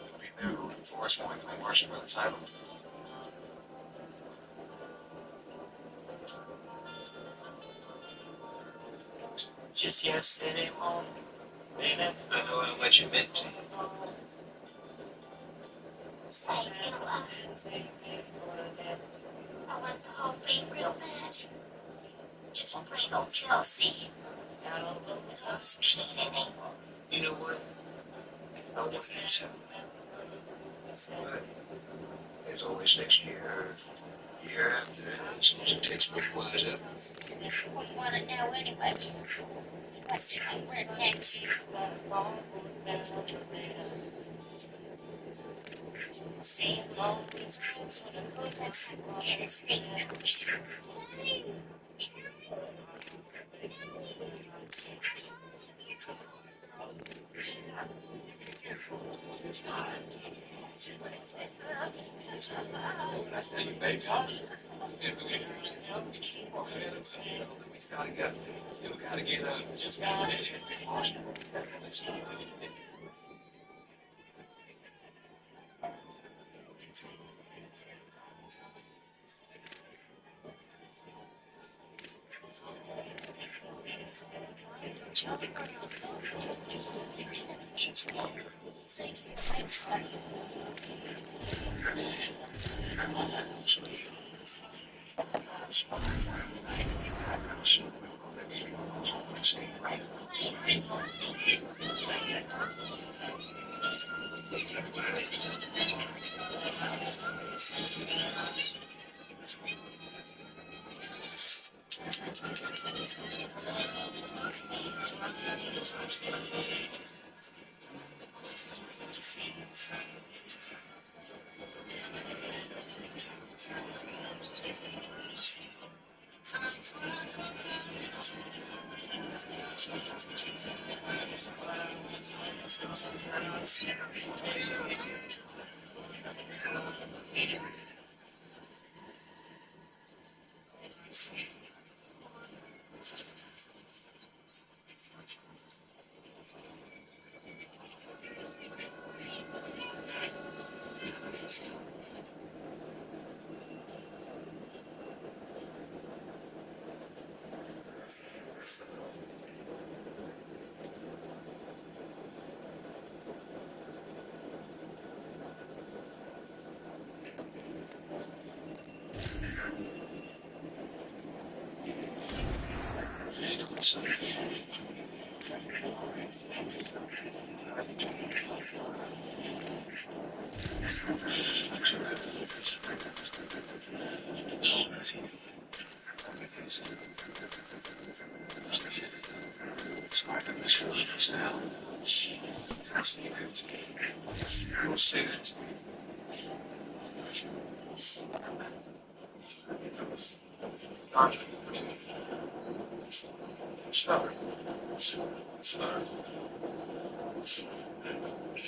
I'll be there to reinforce when we claim worship of the title. Just yesterday morning, I know how much it meant to you. I want the whole thing real bad. Just plain old TLC. It's all this pain and anger. You know what? I want you to. But there's always next year, year after that. As soon as it takes much wise up. What you want to know anyway? What's what next? Say let's go get a steak coach.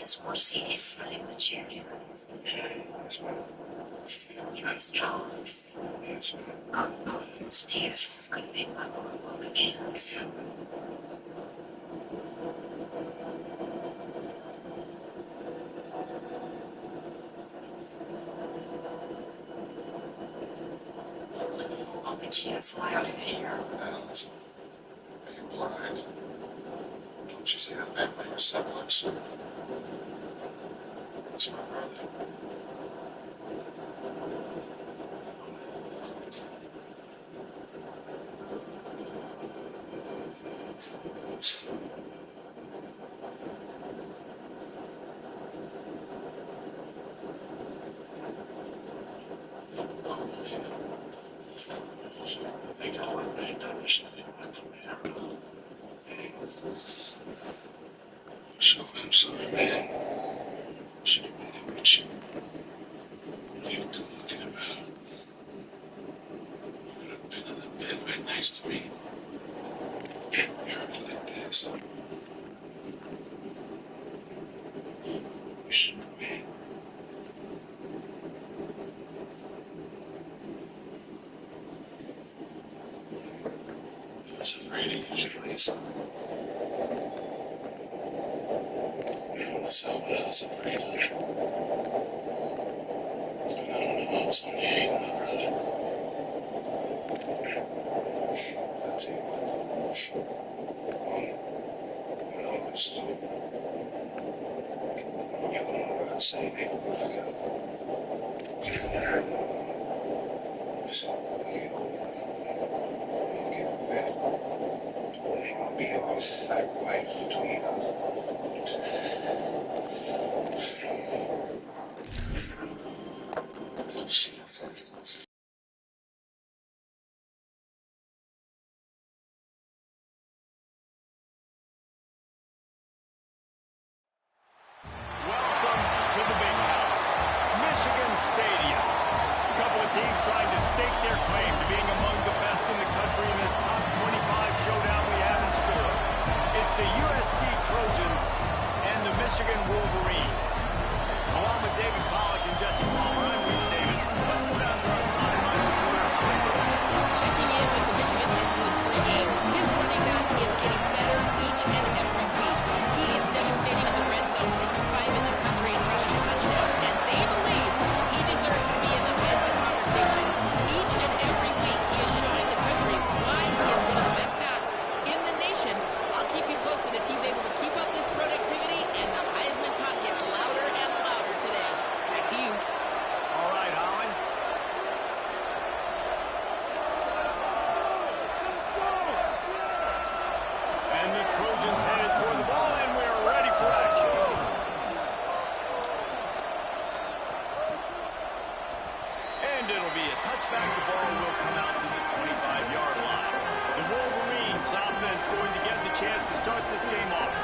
It's more serious than what you're doing. You're strong. Stairs could be my woman again. It's loud in here. Alice, are you blind? Don't you see the family resemblance? It's my brother. I think I would have noticed that I come here. So I'm sorry, man. Should have been able to you talking about. You could have been in the bed right next to me. You're like this. You should have been. I was afraid of you, please. So what I was afraid of. I don't know, I was only 8, my brother. I tell you what, when all this is over, you're gonna go out and say, hey, look, I got so when you get older, you get fat. There's gonna be this like right between us. Welcome to the big house, Michigan Stadium. A couple of teams trying to stake their claim to being among the best in the country in this top 25 showdown we have in store. It's the USC Trojans and the Michigan Wolverines. Along with David Pollack and Jesse Palmer, I'm Reese Davis. Let's go down to our sideline reporter, Holly Burke. Checking in with the Michigan head coach pregame. His running back is getting better each and every week. He is devastating in the red zone, top 5 in the country in rushing touchdowns, and they believe he deserves to be in the Heisman conversation. Each and every week he is showing the country why he is one of the best backs in the nation. I'll keep you posted if he's able to keep up this productivity and the Heisman talk gets louder and louder today. Back to you. All right, Holly. And the Trojans headed toward the ball, and we're ready for action. And it'll be a touchback. The ball will come out to the 25-yard line. The Wolverines offense going to get the chance to start this game off.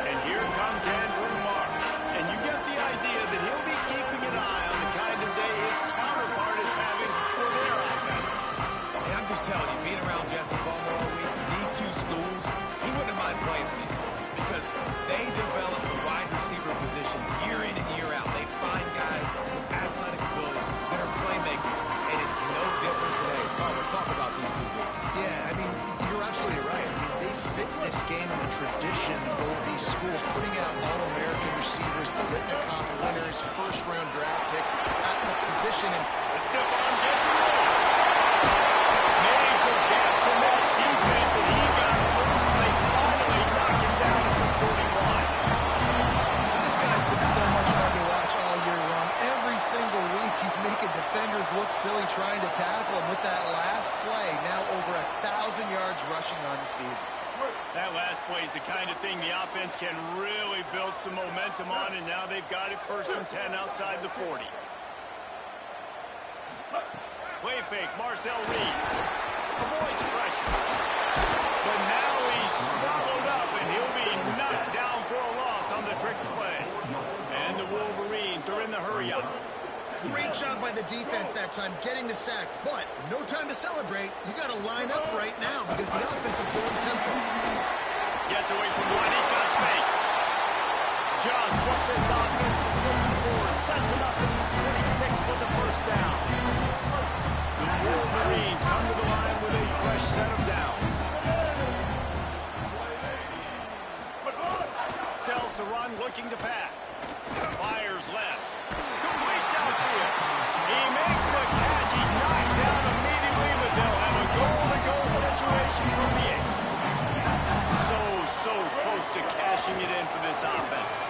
And here comes Andrew Marsh. And you get the idea that he'll be keeping an eye on the kind of day his counterpart is having for their offense. And I'm just telling you, being around Jesse Palmer all week, these two schools, he wouldn't mind playing for these schools because they develop the wide receiver position year in and year out. They find guys with athletic ability that are playmakers, and it's no different today. We're talking about these two games. Yeah, I mean, you're absolutely right. I mean, they fit this game in the tradition of both these schools, putting out All-American receivers, Bolitnikoff winners, first-round draft picks at the position. And Stephon gets a loose. Major gaps in that defense, and he got loose, and they finally knock him down at the 41. this guy's been so much fun to watch all year long. Every single week, he's making defenders look silly trying to tackle him with that last play. Now over 1,000 yards rushing on the season. That last play is the kind of thing the offense can really build some momentum on, and now they've got it 1st and 10 outside the 40. Play fake, Marcel Reed avoids pressure. But now he's swallowed up, and he'll be knocked down for a loss on the trick play. And the Wolverines are in the hurry-up. Great job by the defense that time, getting the sack. But no time to celebrate. You got to line up right now because the offense is going tempo. Gets away from one, he's got space. Just what this offense was looking for. Sets him up in the 26 for the first down. The Wolverines come to the line with a fresh set of downs. Sells to run, looking to pass. Fires left. Complete downfield. He makes the catch. He's knocked down immediately, but they'll have a goal-to-go situation from the 8. So close to cashing it in for this offense.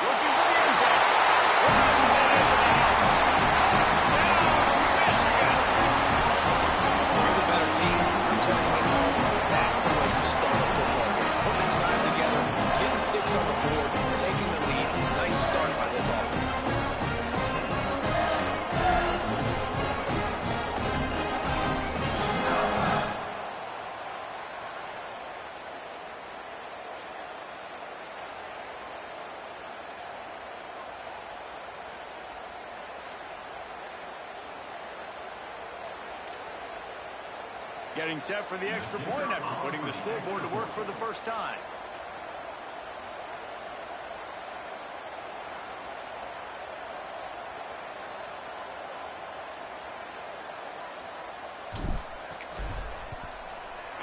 Looking for the end zone. Runs it into the house. Touchdown, Michigan. You're the better team. You're playing at home. That's the way you start a football game. Putting the drive together, getting 6 on the board, taking the lead. Nice start by this offense. Getting set for the extra point after putting the scoreboard to work for the first time.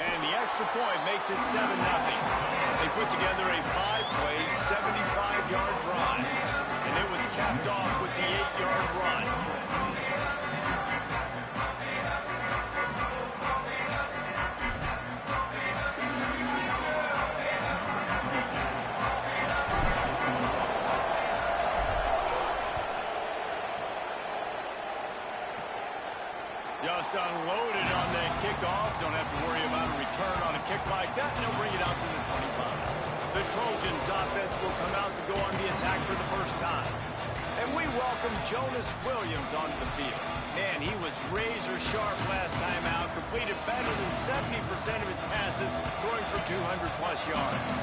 And the extra point makes it 7-0. They put together a 5-play, 70 capped off with the 8-yard run. Just unloaded on that kickoff. Don't have to worry about a return on a kick like that, and they'll bring it out to the 25. The Trojans' offense will come out to go on the attack for the first time. And we welcome Jonas Williams onto the field. Man, he was razor sharp last time out, completed better than 70% of his passes, throwing for 200-plus yards.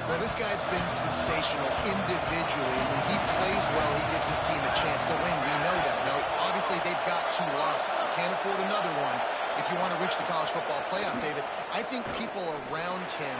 Well, this guy's been sensational individually. When he plays well, he gives his team a chance to win. We know that. Now, obviously, they've got 2 losses. You can't afford another one if you want to reach the college football playoff, David. I think people around him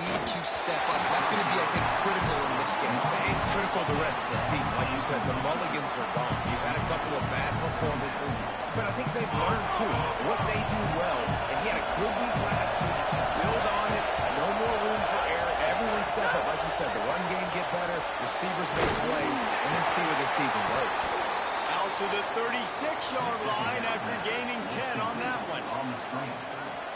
need to step up. That's going to be, I think, critical in this game. It's critical the rest of the season. Like you said, the mulligans are gone. You've had a couple of bad performances, but I think they've learned, too, what they do well. And he had a good week last week. Build on it. No more room for error. Everyone step up. Like you said, the run game get better, receivers make plays, and then see where this season goes. Out to the 36-yard line after gaining 10 on that one.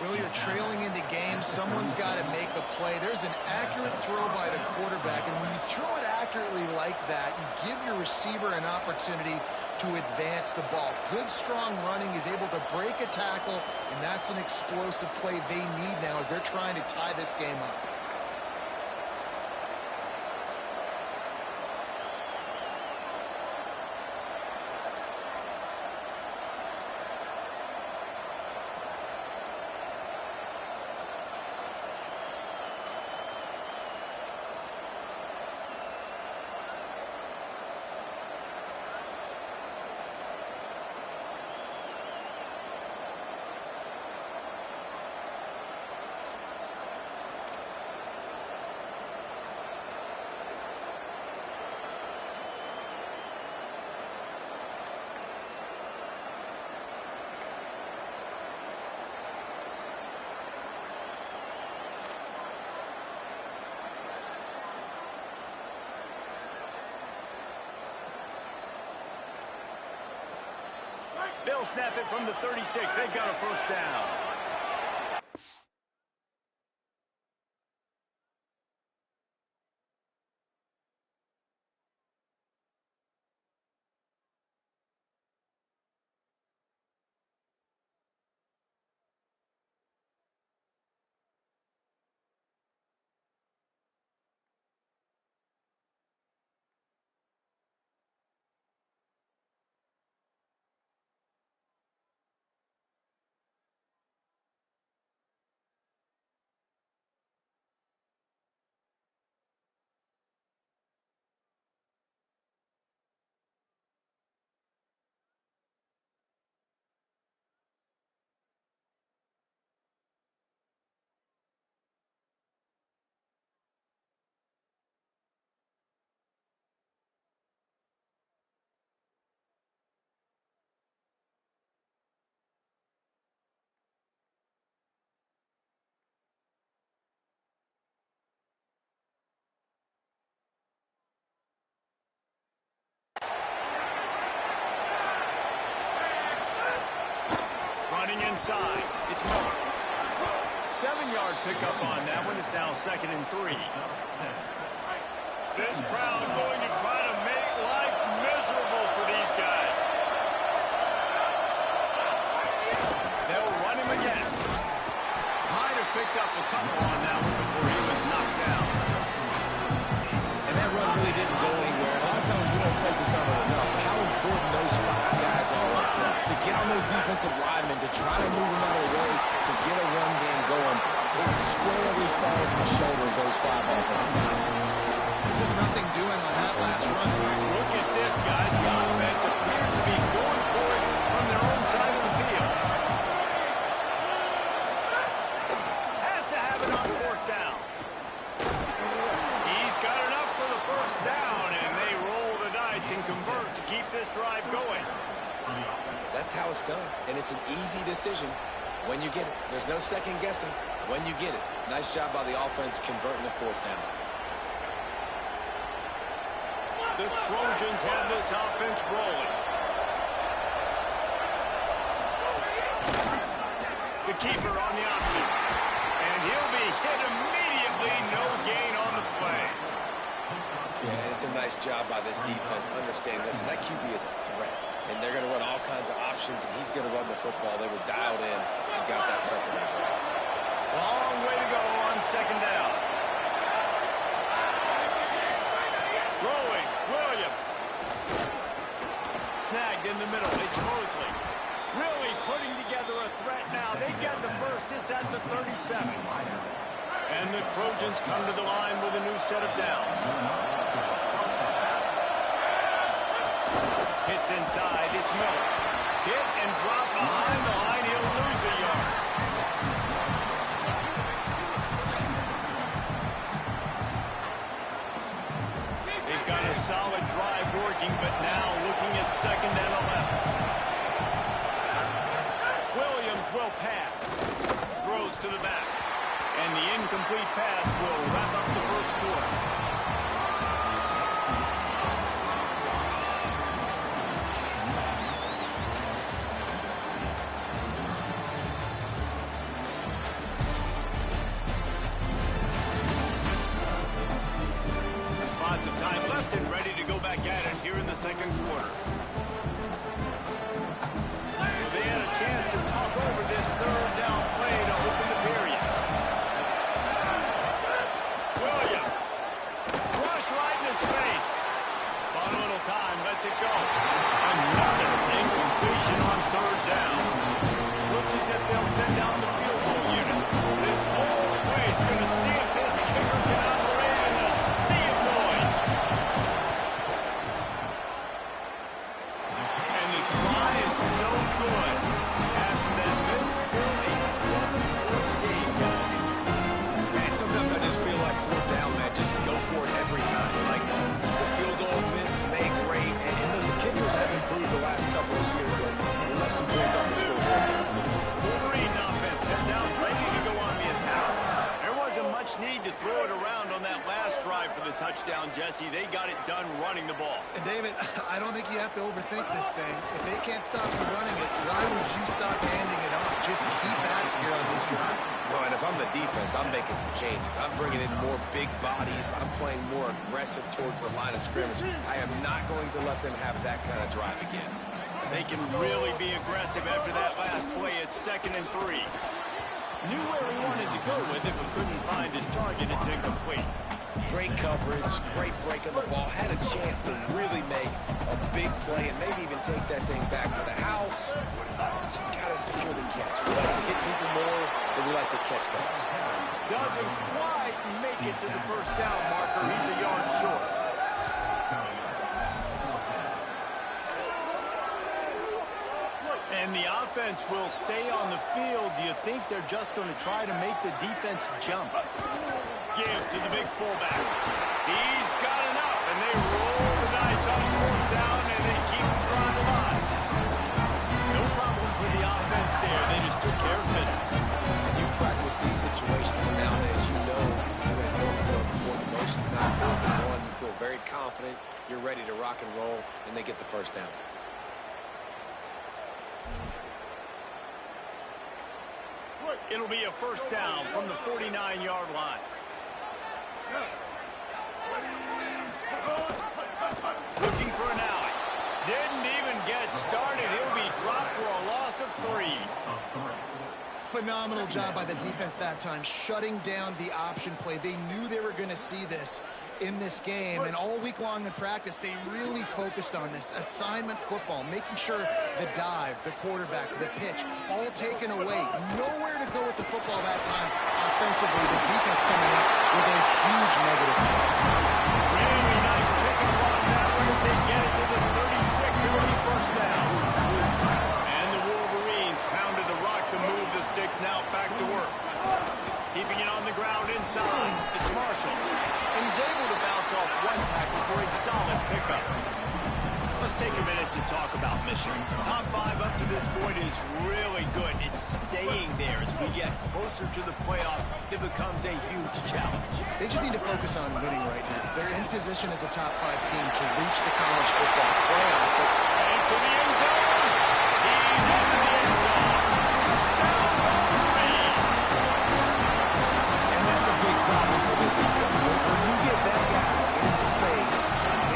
Well, you're trailing into games. Someone's got to make a play. There's an accurate throw by the quarterback, and when you throw it accurately like that, you give your receiver an opportunity to advance the ball. Good, strong running. He's able to break a tackle, and that's an explosive play they need now as they're trying to tie this game up. They'll snap it from the 36. They've got a first down. Running inside. It's Miller. 7-yard pickup on that one. It's now 2nd and 3. This crowd going to try to make life miserable for these guys. They'll run him again. Might have picked up a couple on that one before he was knocked down. And that run really didn't go anywhere. A lot of times we don't focus on it enough. How important those 5 guys are up front. To get on those defensive linemen, to try to move them out of the way, to get a run game going, it squarely falls on the shoulder of those 5 offensive linemen. Just nothing doing on that last run. Look at this, guys. The offense appears to be going for it from their own side of the field. Has to have it on 4th down. He's got enough for the first down, and they roll the dice and convert to keep this drive going. That's how it's done, and it's an easy decision when you get it. There's no second guessing when you get it. Nice job by the offense converting the 4th down. The Trojans have this offense rolling. The keeper on the option. And he'll be hit immediately. No gain on the play. Yeah, and it's a nice job by this defense. Understand this, and that QB is a threat. And they're going to run all kinds of options, and he's going to run the football. They were dialed in and got that second down. Long way to go on second down. Throwing, Williams. Snagged in the middle. It's Mosley. Really putting together a threat now. They get the first. It's at the 37. And the Trojans come to the line with a new set of downs. Hits inside. It's Miller. Hit and drop behind the line. He'll lose a yard. They've got a solid drive working, but now looking at 2nd and 11. Williams will pass. Throws to the back. And the incomplete pass will wrap up the first quarter. Lots of time left and ready to go back at it here in the second quarter. So they had a chance to talk over this third down play to open the period. Williams. Rush right in his face. On a little time, lets it go. Another incompletion on 3rd down. Looks as if they'll send out the field goal unit. This whole place going to see if this kicker can operate in the sea of noise. And the try is no good. After that miss, still a 7-point game, guys. Man, sometimes I just feel like 4th down, man, just go for it every time. Like, the field goal miss, make great. And listen, kickers have improved the last couple of years, but we left some points off the scoreboard there. Wolverines offense heads out, ready to go on the attack. There wasn't much need to throw it around on that last drive for the touchdown, Jesse. They got it done running the ball. And David, I don't think you have to overthink this thing. If they can't stop you running it, why would you stop handing it off? Just keep at it here on this drive. No, and if I'm the defense, I'm making some changes. I'm bringing in more big bodies. I'm playing more aggressive towards the line of scrimmage. I am not going to let them have that kind of drive again. They can really be aggressive after that last play. It's 2nd and 3. Knew where he wanted to go with it, but couldn't find his target. It's incomplete. Great coverage, great break on the ball. Had a chance to really make a big play and maybe even take that thing back to the house. But you got to secure the catch. We like to hit people more than we like to catch balls. Doesn't quite make it to the first down marker. He's a yard short. And the offense will stay on the field. Do you think they're just going to try to make the defense jump? Give to the big fullback. He's got enough, and they roll the dice on 4th down, and they keep the drive alive. No problems with the offense there. They just took care of business. When you practice these situations nowadays, you know you're going to go for it most of the time. 4th and 1, you feel very confident. You're ready to rock and roll, and they get the first down. It'll be a first down from the 49-yard line. Looking for an alley. Didn't even get started. He'll be dropped for a loss of 3. Phenomenal job by the defense that time, shutting down the option play. They knew they were going to see this in this game, and all week long in practice, they really focused on this assignment football, making sure the dive, the quarterback, the pitch, all taken away. Nowhere to go with the football that time offensively. The defense coming up with a huge negative. Really nice pickup on that one as they get it to the 36. It'll be first down. And the Wolverines pounded the rock to move the sticks. Now back to work. Keeping it on the ground inside. It's Marshall. And he's able to bounce off one tackle for a solid pickup. Let's take a minute to talk talk about Michigan. Top 5 up to this point is really good. It's staying there. As we get closer to the playoff, it becomes a huge challenge. They just need to focus on winning right now. They're in position as a top 5 team to reach the college football playoff. And to the end zone. He's in the end zone. Touchdown, Wolverines. And that's a big problem for this defense. When you get that guy in space,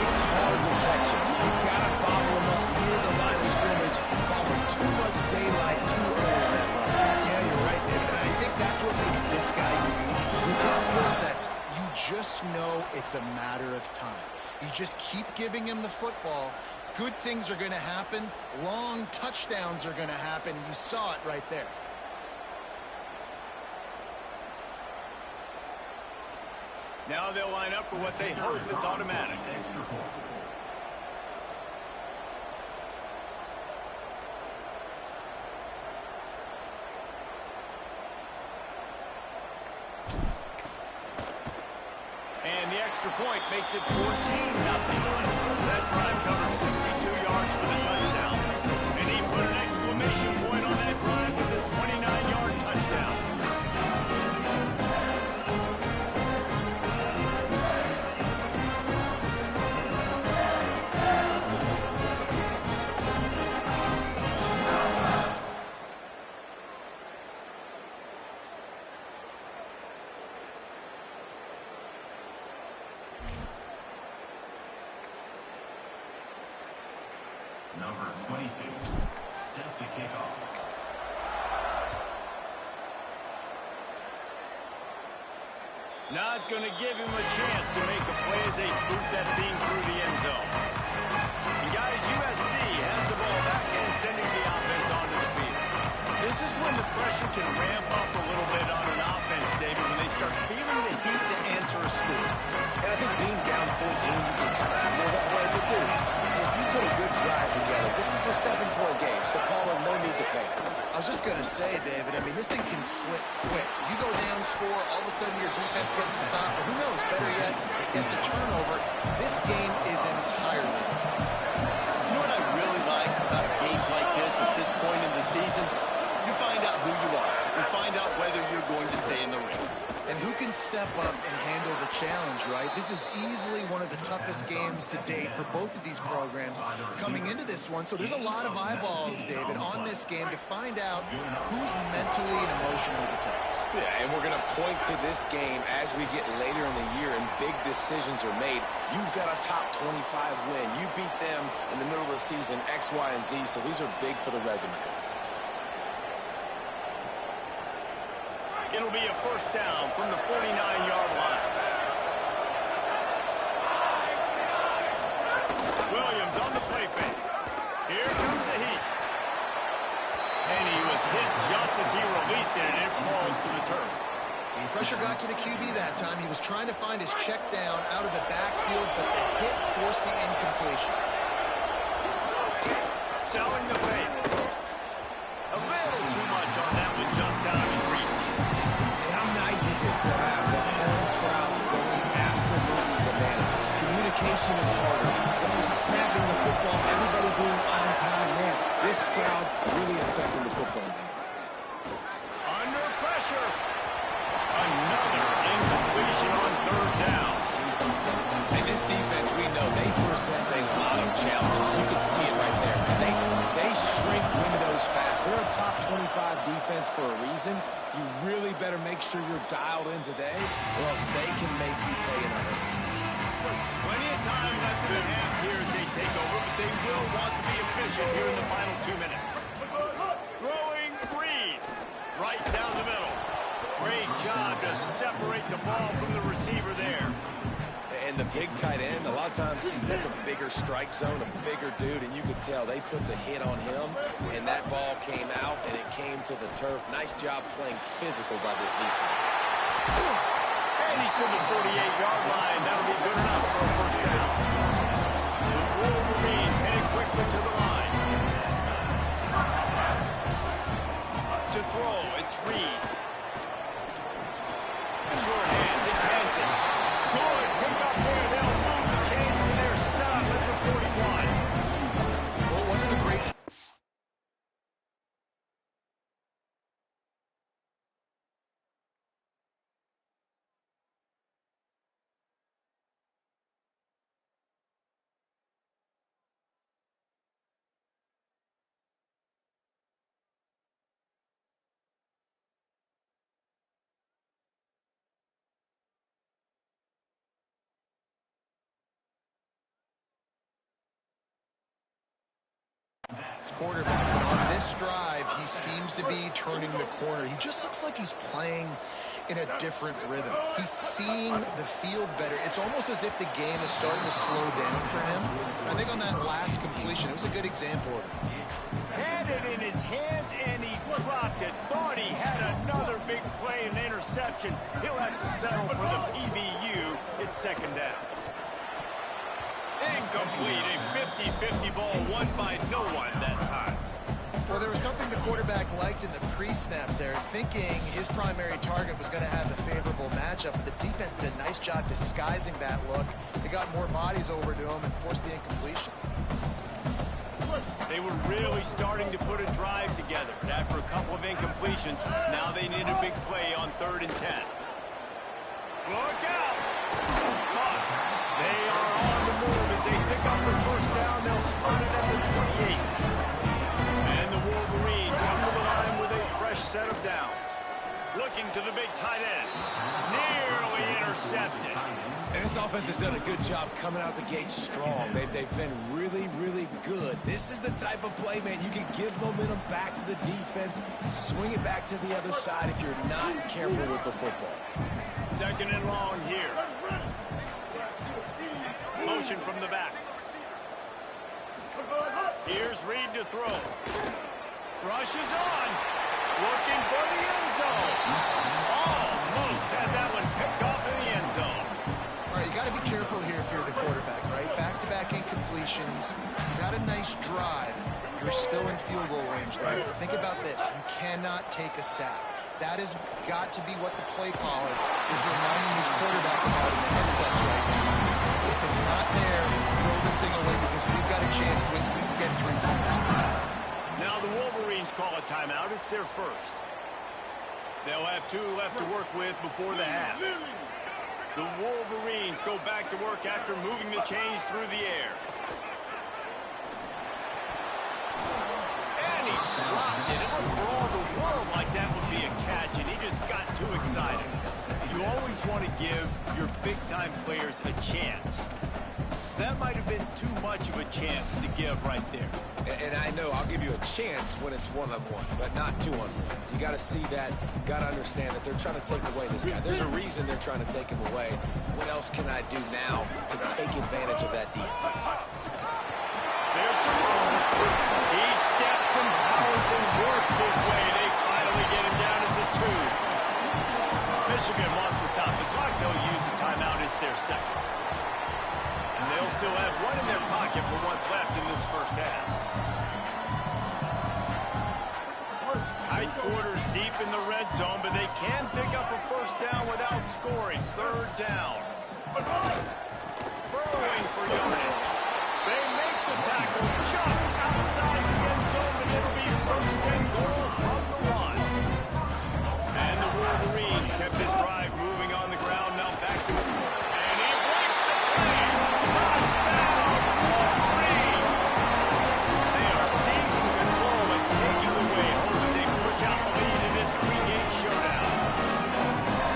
it's hard to catch him. You've got to bobble him up near the line of scrimmage, following too much daylight too early in that run. Yeah, you're right, David. And I think that's what makes this guy unique. With his skill sets, you just know it's a matter of time. You just keep giving him the football. Good things are going to happen. Long touchdowns are going to happen. You saw it right there. Now they'll line up for what they hope is automatic. And the extra point makes it 14-0. That drive covers 62 yards for the touchdown. And he put an exclamation point on that drive with a 29-yard touchdown. Number 22, set to kick off. Not going to give him a chance to make a play as they boot that thing through the end zone. And guys, USC has the ball back and sending the offense onto the field. This is when the pressure can ramp up a little bit on an offense, David, when they start feeling the heat to answer a score. And I think being down 14, you can kind of feel that way. But dude, if you put a good drive together, this is a 7-point game, so Paula, no need to panic. I was just going to say, David, I mean, this thing can flip quick. You go down, score, all of a sudden your defense gets a stop. Or who knows, better yet, gets a turnover. This game is entirely different. You know what I really like about games like this at this point in the season? You find out who you are. You find out whether you're going to stay in the race. And who can step up and handle the challenge, right? This is easily one of the toughest games to date for both of these programs coming into this one. So there's a lot of eyeballs, David, on this game to find out who's mentally and emotionally the toughest. Yeah, and we're going to point to this game as we get later in the year and big decisions are made. You've got a top 25 win. You beat them in the middle of the season, X, Y, and Z, so these are big for the resume. It'll be a first down from the 49-yard line. Williams on the play fake. Here comes the heat. And he was hit just as he released it, and it falls to the turf. Pressure got to the QB that time. He was trying to find his check down out of the backfield, but the hit forced the incompletion. Selling the fake. A little too much on that one, just out of his reach. And how nice is it to have the home crowd going absolutely bananas? Communication is harder. When you're snapping the football, everybody being on time, man, this crowd really affecting the football game. Under pressure. Another incompletion on third down. And this defense, we know, they present a lot of challenges. You can see it right there. They shrink windows fast. They're a top 25 defense for a reason. You really better make sure you're dialed in today, or else they can make you pay in a hurry. Plenty of time left in the half here as they take over, but they will want to be efficient here in the final 2 minutes. Throwing Reed right down the middle. Great job to separate the ball from the receiver there. And the big tight end, a lot of times that's a bigger strike zone, a bigger dude, and you could tell they put the hit on him, and that ball came out, and it came to the turf. Nice job playing physical by this defense. And he's to the 48-yard line. That'll be good enough for a first down. The Wolverines heading quickly to the line. To throw, it's Reed. Short hands, it's Hansen. Good pick up there. They'll move the chain to their setup at the 41. Well, it wasn't quarterback, but on this drive, he seems to be turning the corner. He just looks like he's playing in a different rhythm. He's seeing the field better. It's almost as if the game is starting to slow down for him. I think on that last completion, it was a good example of that. Had it in his hands, and he dropped it. Thought he had another big play and interception. He'll have to settle for the PBU. It's second down. Incomplete. A 50-50 ball won by no one that time. Well, there was something the quarterback liked in the pre-snap there, thinking his primary target was going to have the favorable matchup, but the defense did a nice job disguising that look. They got more bodies over to him and forced the incompletion. They were really starting to put a drive together, but after a couple of incompletions, now they need a big play on 3rd and 10. Look out! Caught. They are on the move as they pick up the first down. They'll spot it at the 28. And the Wolverines come to the line with a fresh set of downs. Looking to the big tight end. Nearly intercepted. And this offense has done a good job coming out the gate strong. They've been really, really good. This is the type of play, man, you can give momentum back to the defense, swing it back to the other side if you're not careful with the football. Second and long here. Motion from the back. Here's Reed to throw. Rushes on. Looking for the end zone. Almost had that one picked off in the end zone. All right, you got to be careful here if you're the quarterback, right? Back-to-back incompletions. You've had a nice drive. You're still in field goal range there. Think about this. You cannot take a sack. That has got to be what the play caller is reminding his quarterback about in the headsets right now. If it's not there, throw this thing away because we've got a chance to at least get 3 points. Now the Wolverines call a timeout. It's their first. They'll have 2 left to work with before the half. The Wolverines go back to work after moving the chains through the air. And he dropped it. It looked for all the world like that would be a catch, and he just got too excited. You always want to give your big-time players a chance. That might have been too much of a chance to give right there. And I know I'll give you a chance when it's one-on-one, but not two-on-one. You got to see that. Got to understand that they're trying to take away this guy. There's a reason they're trying to take him away. What else can I do now to take advantage of that defense? There's some room. He steps and powers and works his way. They finally get him down at the 2. Michigan wants to stop the clock. They'll use a timeout. It's their second. And they'll still have one in their pocket for what's left in this first half. Tight quarters deep in the red zone, but they can pick up a first down without scoring. 3rd down. Burrowing for yardage. They make the tackle just outside the end zone, but it'll be 1st and goal from the 1. And the Wolverines kept this drive moving on the ground. Now back to it. And he breaks the play. Touchdown, Wolverines. They are seizing control and taking away home as they push out the lead in this pregame showdown.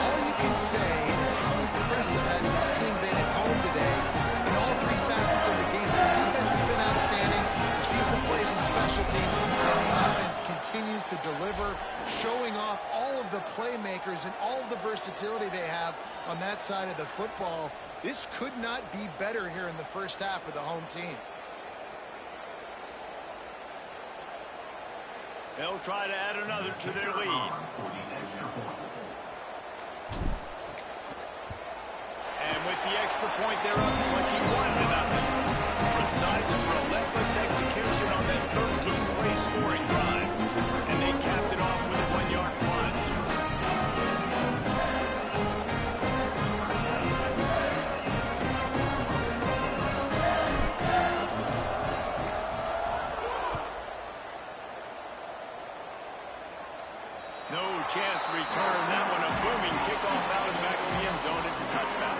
All you can say is how impressive has this team been at home today in all 3 facets of the game. The defense has been outstanding. We've seen some plays in special teams, and the offense continues to deliver, showing off all of the playmakers and all of the versatility they have on that side of the football. This could not be better here in the first half for the home team. They'll try to add another to their lead. And with the extra point, they're up 21-0. Precise, relentless execution on that 13-play scoring drive. And they capped it off with a 1-yard plunge. No chance to return that one. A booming kickoff out of the back of the end zone. It's a touchdown.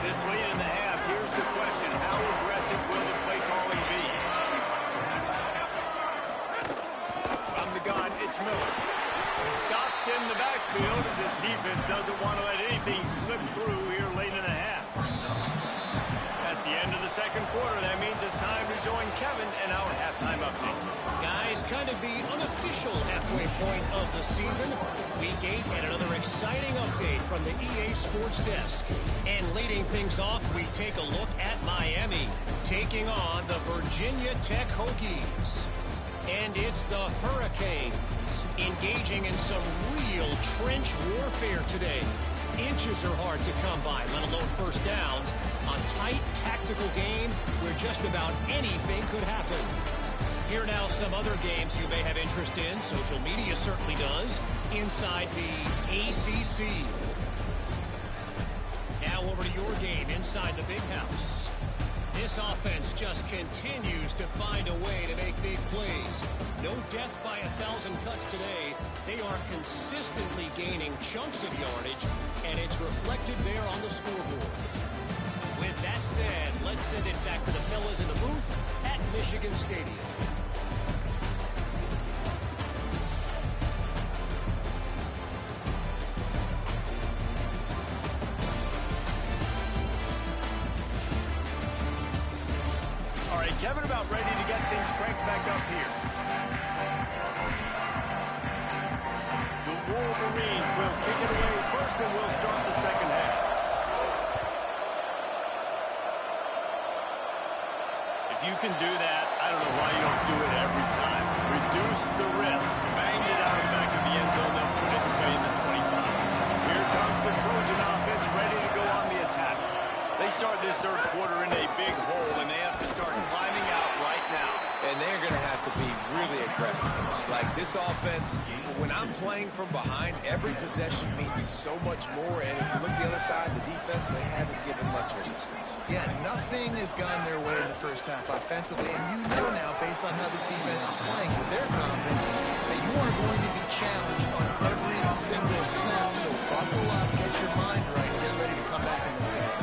This late in the half, here's the question. How aggressive will the play calling be? From the gun, it's Miller. Stopped in the backfield as this defense doesn't want to let anything slip through here late in the half. That's the the end of the second quarter. That means it's time to join Kevin in our halftime update. Guys, kind of the unofficial halfway point of the season. Week 8 and another exciting update from the EA Sports Desk. And leading things off, we take a look at Miami, taking on the Virginia Tech Hokies. And it's the Hurricanes engaging in some real trench warfare today. Inches are hard to come by, let alone first downs, on tight tactical game where just about anything could happen. Here now some other games you may have interest in. Social media certainly does. Inside the ACC. Now over to your game inside the big house. This offense just continues to find a way to make big plays. No death by 1,000 cuts today. They are consistently gaining chunks of yardage, and it's reflected there on the scoreboard. With that said, let's send it back to the fellas in the booth at Michigan Stadium. All right, Kevin, about ready to get things cranked back up here. The Wolverines will kick it away first, and we'll start the second half. If you can do that, I don't know why you don't do it every time. Reduce the risk. Bang it out of the back of the end zone, then put it away in the 25. Here comes the Trojan offense ready to go on the attack. They start this third quarter in a big hole, and they have to start climbing out right now. And they're going to have to be really aggressive. Like this offense, when I'm playing from behind, every possession means so much more. And if you look the other side, the defense, they haven't given much resistance. Yeah, nothing has gone their way in the first half offensively. And you know now, based on how this defense is playing with their confidence, that you are going to be challenged on every single snap. So buckle up, get your mind right, and get ready to come back in this game.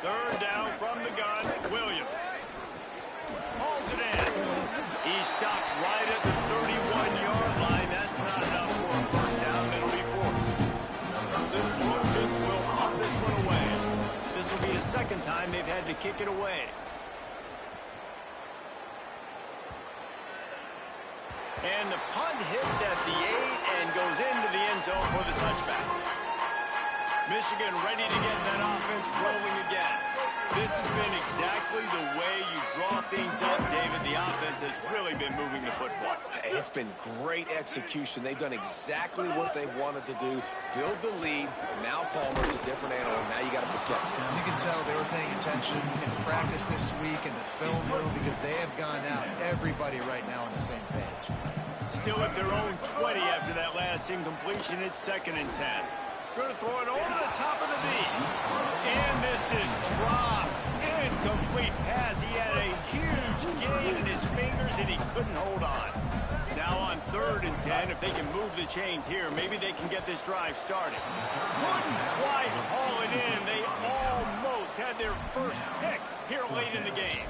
Third down from the gun, Williams. Hauls it in. He stopped right at the 31-yard line. That's not enough for a first down. It'll be 40. The Trojans will pop this one away. This will be the second time they've had to kick it away. And the punt hits at the 8 and goes into the end zone for the touchback. Michigan ready to get that offense rolling again. This has been exactly the way you draw things up, David. The offense has really been moving the football. It's been great execution. They've done exactly what they've wanted to do. Build the lead. Now Palmer's a different animal. Now you got to protect him. You can tell they were paying attention in practice this week in the film room because they have gone out, everybody right now on the same page. Still at their own 20 after that last incompletion. It's 2nd and 10. Going to throw it over the top of the knee. And this is dropped. Incomplete pass. He had a huge gain in his fingers, and he couldn't hold on. Now on 3rd and 10, if they can move the chains here, maybe they can get this drive started. Couldn't quite haul it in. They almost had their first pick here late in the game.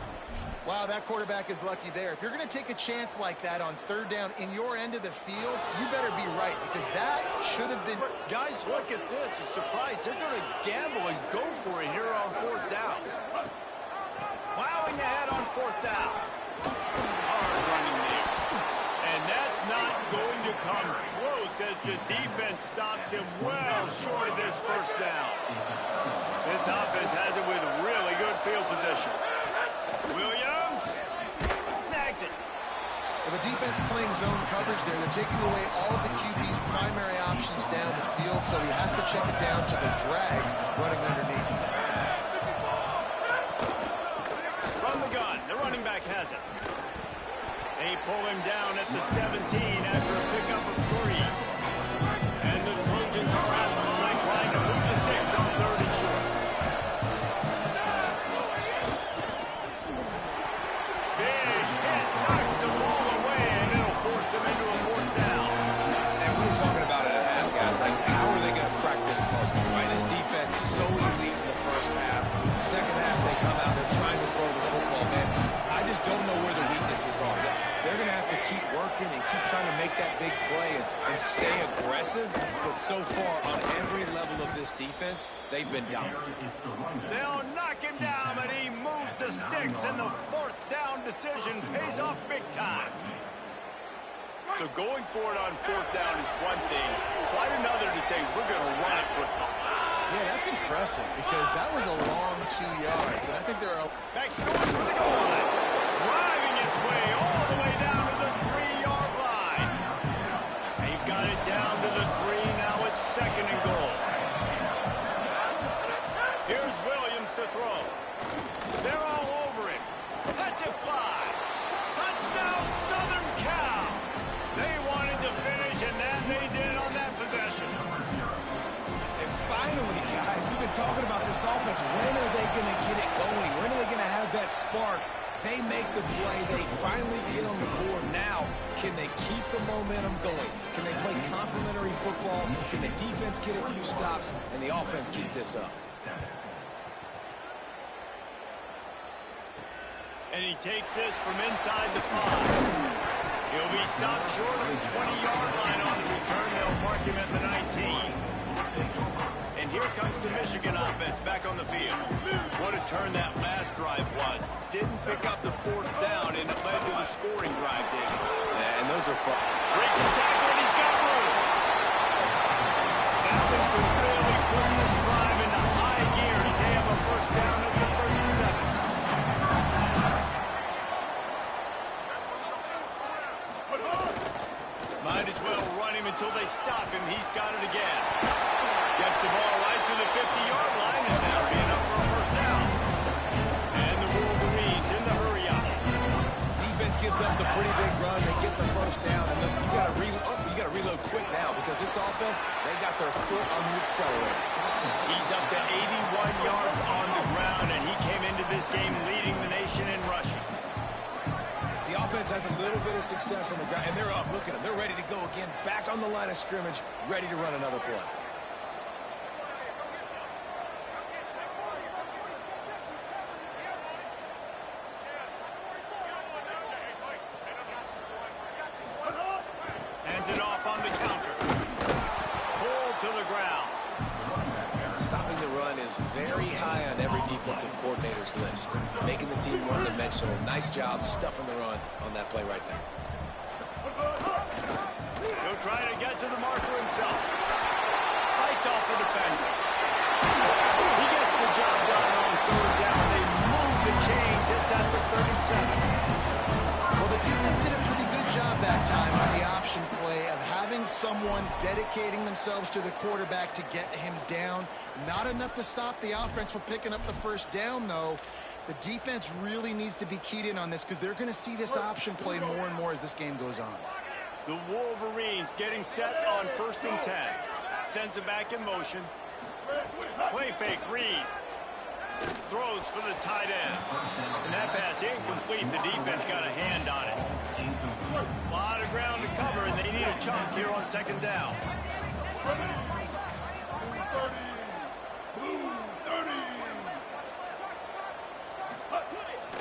Wow, that quarterback is lucky there. If you're going to take a chance like that on 3rd down in your end of the field, you better be right because that should have been... Guys, look at this. I'm surprised they're going to gamble and go for it here on 4th down. Plowing ahead on 4th down. Hard running there. And that's not going to come close as the defense stops him well short of this first down. This offense has it with really good field position. Williams snags it. Well, the defense playing zone coverage there. They're taking away all of the QB's primary options down the field, so he has to check it down to the drag running underneath. From the gun, the running back has it. They pull him down at the 17 after a pickup of 3. And the Trojans are at the line trying to move the sticks on 3rd and short. Big hit knocks the ball away, and it'll force them into a 4th down. And we were talking about it at half, guys. Like, how are they going to crack this puzzle, right? This defense so elite in the first half. Second half, they come out, they're trying to throw the football, man. I just don't know where the weaknesses are. They're going to have to keep working and keep trying to make that big play and stay aggressive. But so far, on every level of this defense, they've been dominant. They'll knock him down, but he moves the sticks, and the fourth down decision pays off big time. So going for it on fourth down is one thing, quite another to say we're going to run it for a couple. Yeah, that's impressive because that was a long 2 yards, and I think there are... Max going for the goal line, driving its way all the way down to the 3-yard line. He got it down to the 3, now it's 2nd and goal. Here's Williams to throw. They're all over him. Lets it fly. Touchdown, Southern Cal. They wanted to finish, and that they did on that possession. And finally, guys, we've been talking about this offense. When are they going to get it going? When are they going to have that spark? They make the play. They finally get on the board. Now, can they keep the momentum going? Can they play complementary football? Can the defense get a few stops and the offense keep this up? And he takes this from inside the 5. He'll be stopped short of the 20-yard line on the return. They'll mark him at the 19. And here comes the Michigan offense back on the field. What a turn that last drive was. Didn't pick up the fourth down, and it led to the scoring drive, David. Yeah, and those are fun. Breaks the tackle, and he's got room. Snapping to really put this drive into high gear as they have a first down at the 37. Might as well run him until they stop him. He's got it again. Gets the ball right to the 50-yard line, and that'll be enough for a first down. And the Wolverines in the hurry-up. Defense gives up the pretty big run. They get the first down, and listen, you got to reload quick now because this offense, they got their foot on the accelerator. He's up to 81 yards on the ground, and he came into this game leading the nation in rushing. The offense has a little bit of success on the ground, and they're up. Look at them. They're ready to go again, back on the line of scrimmage, ready to run another play. Hands it off on the counter. Pulled to the ground. Stopping the run is very high on every defensive coordinator's list. Making the team one-dimensional. Nice job stuffing the run on that play right there. He'll try to get to the marker himself. Fights off the defender. He gets the job done on third down. They move the chains. It's at the 37. Well, the defense did a pretty good job that time on the option play of having someone dedicating themselves to the quarterback to get him down. Not enough to stop the offense from picking up the first down, though. The defense really needs to be keyed in on this because they're going to see this option play more and more as this game goes on. The Wolverines getting set on 1st and 10. Sends it back in motion. Play fake, Reed. Throws for the tight end. And that pass incomplete. The defense got a hand on it. A lot of ground to cover, and they need a chunk here on 2nd down.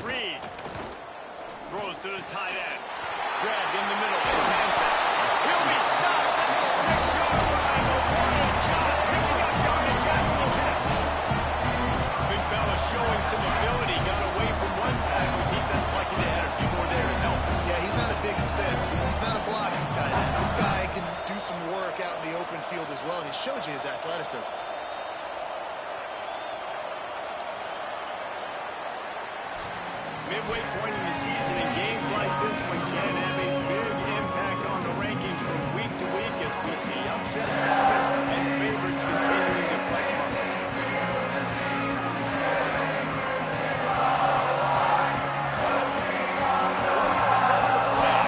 Reed throws to the tight end. Grabbed in the middle. It's Hansen. He'll be stopped at the 6-yard line. O'Brien John picking up yardage after the catch. Big fella showing some ability. Got away from one tackle. Defense lucky they had a few more there to help. Yeah, he's not a big stick. He's not a blocking tight end. This guy can do some work out in the open field as well, and he showed you his athleticism. Midway point in the season, and games like this one can have a big impact on the rankings from week to week as we see upsets happen and favorites continuing to flex muscle.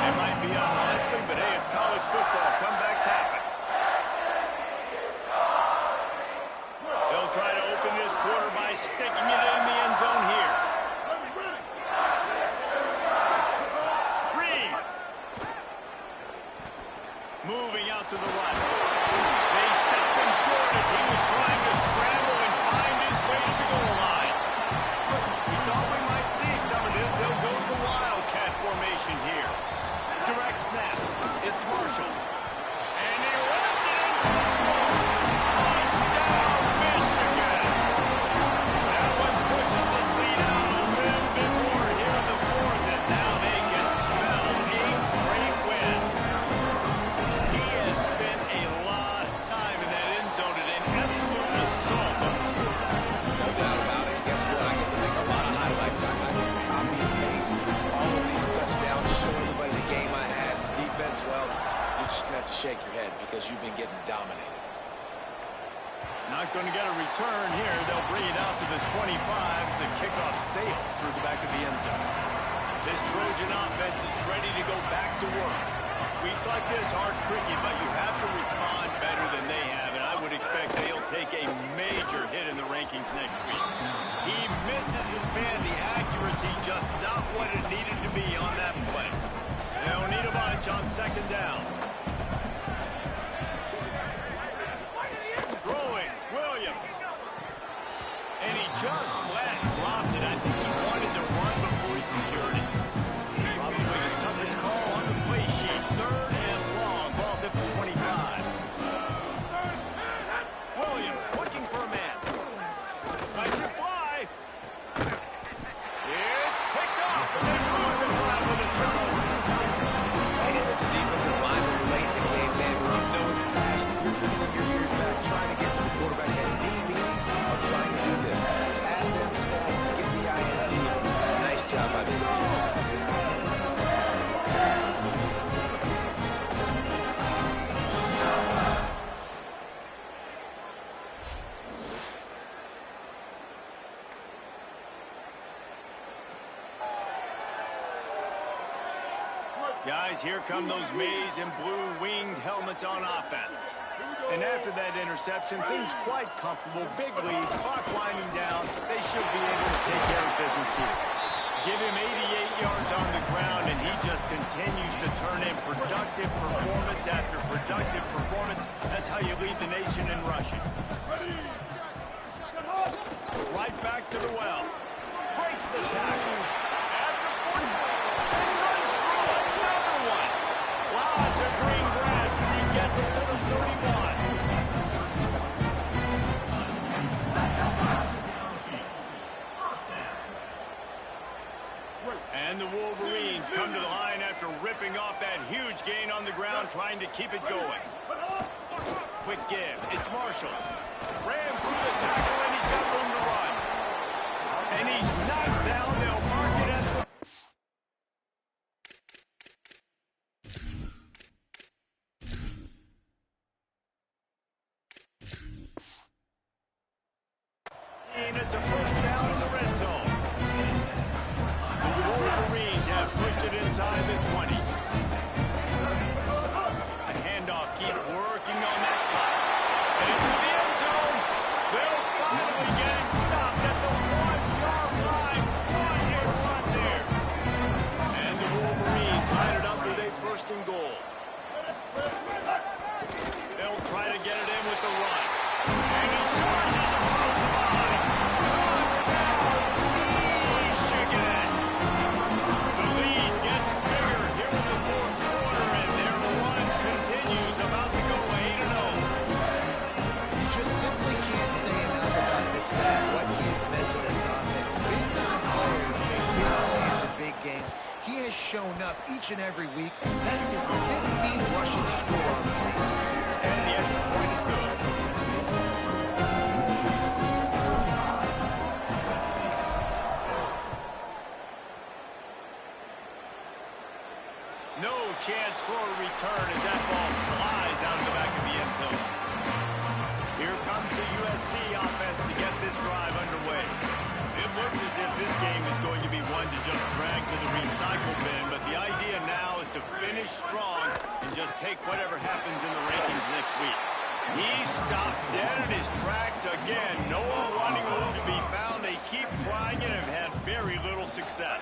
It might be unlikely, but hey, it's college football. Comebacks happen. They'll try to open this quarter by sticking it in the end zone here. dominated. Not going to get a return here. They'll bring it out to the 25 as the kickoff sails through the back of the end zone. This Trojan offense is ready to go back to work. Weeks like this are tricky, but you have to respond better than they have, and I would expect they'll take a major hit in the rankings next week. He misses his man. The accuracy just not what it needed to be on that play. They'll need a bunch on second down. Throwing, Williams. And he just flat dropped it. I think he wanted to run before he secured it. Probably the toughest call on the play sheet. Third and long. Ball's at the 25. Williams looking for a man. Nice and fly. It's picked off, and they ruined the drive with a turnover. Man, as a defensive lineman late in the game, man, when you know it's passion, you're pulling your ears back, trying to get to the quarterback, and DBs are trying to do this. Pad them stats and get the INT. Nice job by this defense. Guys, here come those maize and blue winged helmets on offense. And after that interception, things quite comfortable. Big lead, clock winding down. They should be able to take care of business here. Give him 88 yards on the ground, and he just continues to turn in productive performance after productive performance. That's how you lead the nation in rushing. Right back to the well. Breaks the tackle. After 40, and runs through another one. Lots of green grass as he gets it to the 31. And the Wolverines come to the line after ripping off that huge gain on the ground, trying to keep it going. Quick give. It's Marshall. Ran through the tackle, and he's got room to run. And he's knocked down. They'll mark it at the... And it's a first down in the red zone. The Wolverines have pushed it inside the 20. A handoff, keep working on that clock. And into the end zone. They'll finally get him stopped at the 1-yard line. One-hit run there. And the Wolverines line it up with a first and goal. They'll try to get it in with the run. And he surges across the line. Touchdown, Michigan. The lead gets bigger here in the fourth quarter, and their run continues, about to go 8-0. You just simply can't say enough about this guy, what he's meant to this offense. Big-time players make big plays in big games. He has shown up each and every week. That's his 15th rushing score on the season. And the extra point is good. No chance for a return as that ball flies out of the back of the end zone. Here comes the USC offense to get this drive underway. It looks as if this game is going to be one to just drag to the recycle bin, but the idea now is to finish strong and just take whatever happens in the rankings next week. He stopped dead in his tracks again. No running room to be found. They keep trying and have had very little success.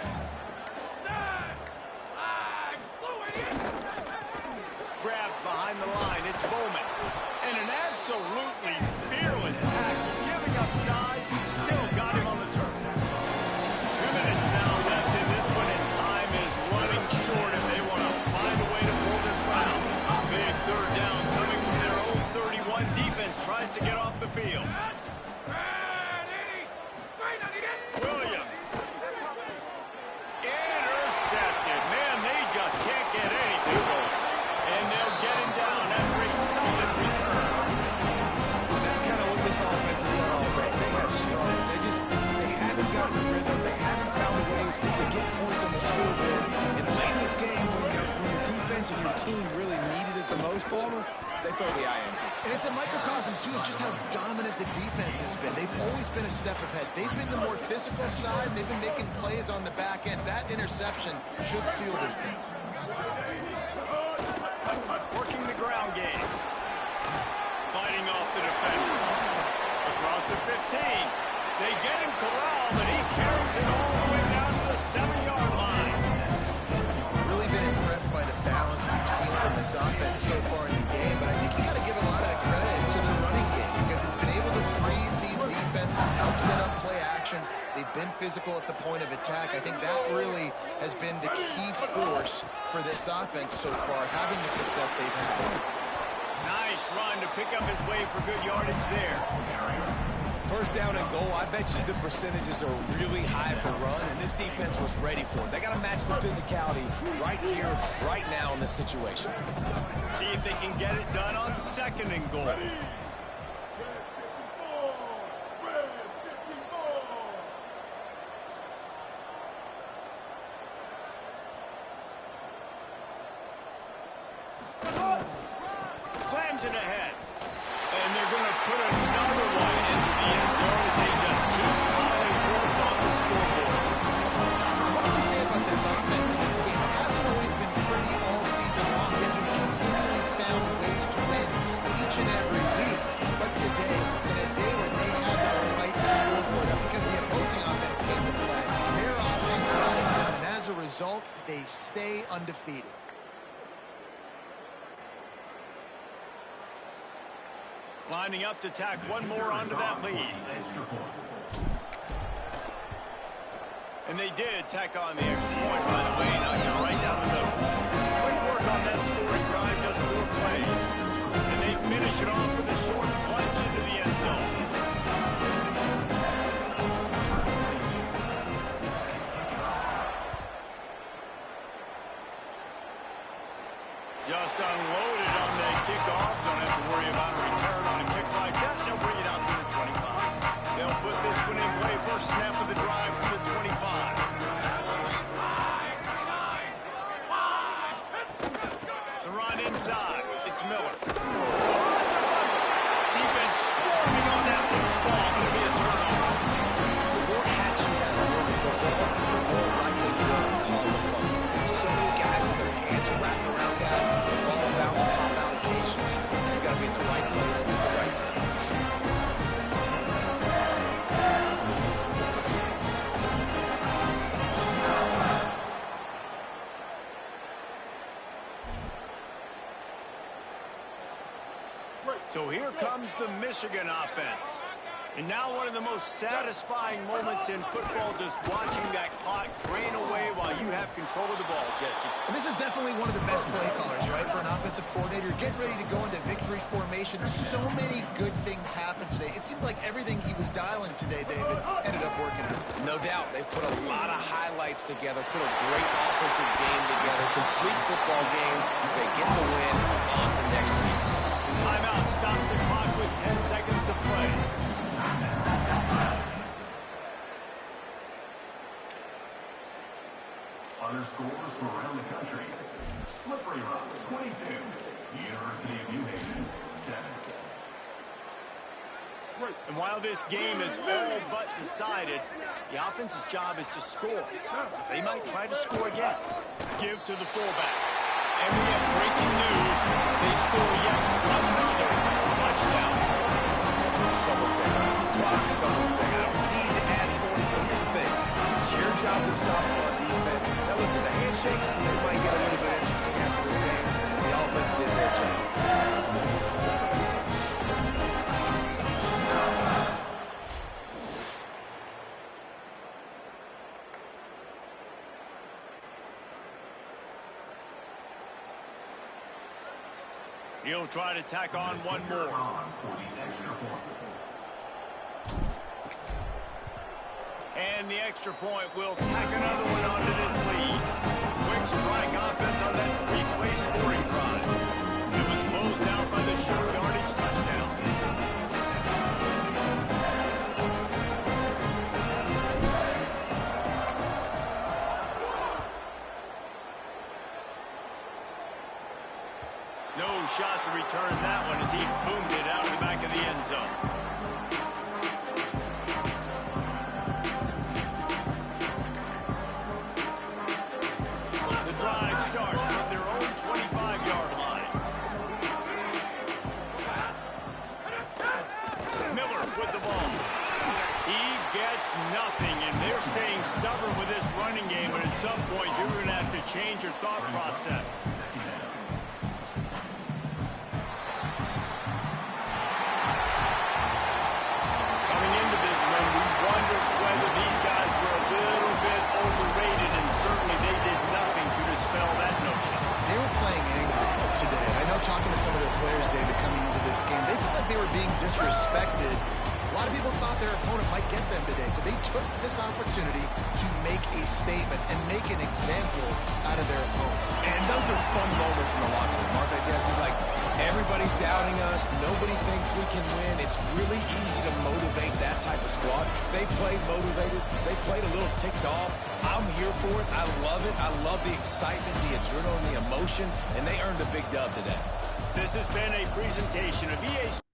Grabbed behind the line. It's Bowman. And an absolutely fearless tackle. Giving up size, still got him on the turf. 2 minutes now left in this one, and time is running short if they want to find a way to pull this round. Big third down coming from their own 31. Defense tries to get off the field. Williams. Intercepted. Man, they just can't get anything going. And they'll get him down after a solid return. And that's kind of what this offense has done all day. They have started. They haven't gotten the rhythm. They haven't found a way to get points on the scoreboard. And late in this game, when your defense and your team really needed it the most, Palmer, they throw the INT. And it's a microcosm, too, of just how dominant the defense has been. They've always been a step ahead. They've been the more physical side. They've been making plays on the back end. That interception should seal this thing. Working the ground game. Fighting off the defender. Across the 15. They get him corralled, but he carries it all the way down to the 7-yard line. Really been impressed by the balance we've seen from this offense so far in the game, but I think you got to give a lot of the credit to the running game because it's been able to freeze these defenses, help set up play action. They've been physical at the point of attack. I think that really has been the key force for this offense so far, having the success they've had. Nice run to pick up his way for good yardage there. First down and goal, I bet you the percentages are really high for run, and this defense was ready for it. They got to match the physicality right here, right now in this situation. See if they can get it done on 2nd and goal. Slams it ahead. And they're going to put another one into the end zone as they just keep piling points on the scoreboard. What can you say about this offense in this game? It hasn't always been pretty all season long. They've been continually found ways to win each and every week. But today, in a day when they had the right scoreboard up because the opposing offense came to play, their offense got it done. And as a result, they stay undefeated. Lining up to tack one more onto that lead. And they did tack on the extra point, by the way, knocking it right down the middle. Great work on that scoring drive, just 4 plays. And they finish it off with a short plunge into the end zone. Just unloaded on the kickoff. Don't have to worry about a return on a kick like that. They'll bring it out to the 25. They'll put this one in play. First snap of the drive for the 25. The run inside. It's Miller. That's a fun. Defense swarming on that loose ball. Going to be a turnover. The more hats you have in rugby football, the more likely you are to cause a fumble. So many guys with their hands wrapped around guys, the ball's bound to pop out occasionally. You've got to be in the right place at the right time. So here comes the Michigan offense. And now one of the most satisfying moments in football, just watching that clock drain away while you have control of the ball, Jesse. And this is definitely one of the best play callers, right, for an offensive coordinator. Get ready to go into victory formation. So many good things happened today. It seemed like everything he was dialing today, David, ended up working out. No doubt. They've put a lot of highlights together, put a great offensive game together, complete football game. They get the win on to next week. Timeout stops the clock with 10 seconds to play. Other schools from around the country. Slippery Rock, 22. University of New Haven, 7. And while this game is all but decided, the offense's job is to score. So they might try to score again. Give to the fullback. And we have breaking news. They score yet another touchdown. Someone say clock, someone say I don't need to add points, but here's the thing. It's your job to stop them on defense. Now listen, the handshakes, they might get a little bit interesting after this game. The offense did their job. He'll try to tack on one more. And the extra point will tack another one onto this lead. Quick strike offense on that 3-play scoring drive. It was closed out by the short yardage touchdown. No shot to return that with the ball. He gets nothing, and they're staying stubborn with this running game, but at some point you're going to have to change your thought process. Coming into this one, we wondered whether these guys were a little bit overrated, and certainly they did nothing to dispel that notion. They were playing angry today. I know talking to some of their players, David, coming into this game, they felt like they were being disrespected. A lot of people thought their opponent might get them today, so they took this opportunity to make a statement and make an example out of their opponent. And those are fun moments in the locker room, aren't they, Jesse? Like, everybody's doubting us. Nobody thinks we can win. It's really easy to motivate that type of squad. They played motivated. They played a little ticked off. I'm here for it. I love it. I love the excitement, the adrenaline, the emotion, and they earned a big dub today. This has been a presentation of EA Sports.